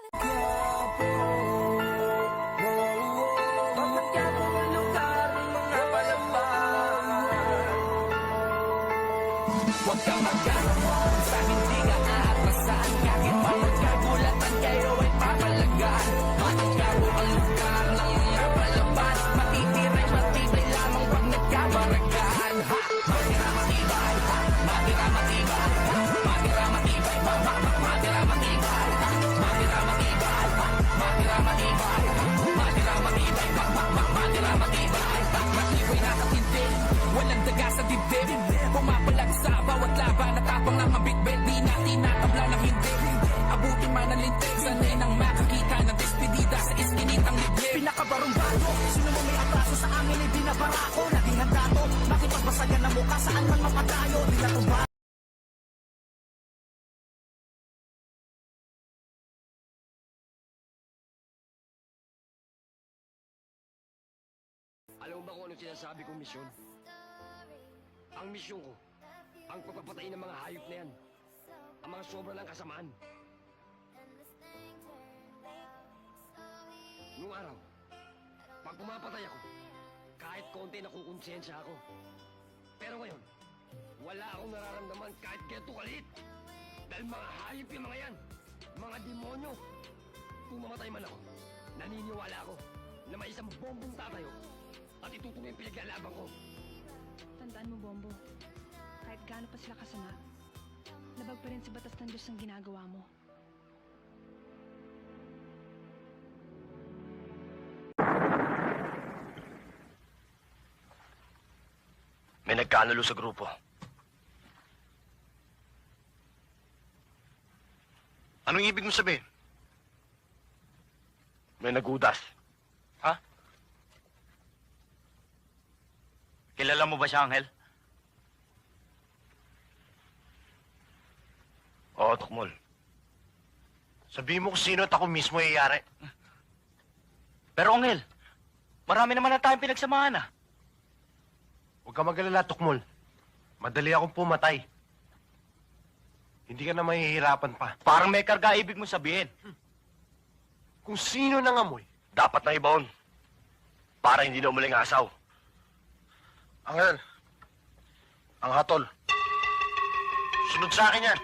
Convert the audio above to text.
Huwag kang magkaroon sa hindi nga aatasan. Kahit pa magkagulatan kayo ay papalagaan. Matagkawo ang lugar ng mga palaban. Matitibay lamang pag nagkabaragaan. Matira matibay, matira matibay, matira matibay, matira matibay, matira matibay, matira matibay, matira matibay, matira matibay. Matibay na katindig, walang daga sa dibdib. Pumapalag sa bawat laban, natapang ng mabitbit. Di natin natabla ng hindi. Abutin man ang lintik, sanay nang makakita ng despedida sa iskinitang liblib. Pinakabarong bago, sino mo may atraso sa amin ay binabara ko. Naging handa to, makipagbasagan ng mukha saan man mapadayo. Di na tumba. Alam mo ba kung anong sinasabi kong misyon? Ang misyon ko, ang pagpapatay ng mga hayop na yan. Ang mga sobra ng kasamaan. Noong araw, pag pumapatay ako, kahit konti nakukonsensya ako. Pero ngayon, wala akong nararamdaman kahit keto kalit. Dahil mga hayop yung mga yan. Mga demonyo. Kung mamatay man ako, naniniwala ako na may isang bombong tatayo at itutuloy yung pinaglalaban ko. Tandaan mo, Bombo, kahit gaano pa sila kasama, labag pa rin sa batas ng Diyos ang ginagawa mo. May nagkaanulo sa grupo. Anong ibig mo sabihin? May nagudas. Ha? Kilala mo ba siya, Angel? Oo, Tukmol. Sabihin mo kung sino at ako mismo iyayari. Pero Angel, marami naman na tayong pinagsamahan ah. Huwag ka mag-alala, Tukmol. Madali akong pumatay. Hindi ka na mahihirapan pa. Parang may karga ibig mo sabihin. Kung sino nangamoy, Dapat na ibaon. Para hindi na umuling asaw. Angel, ang hatol. Sunod sa akin yan.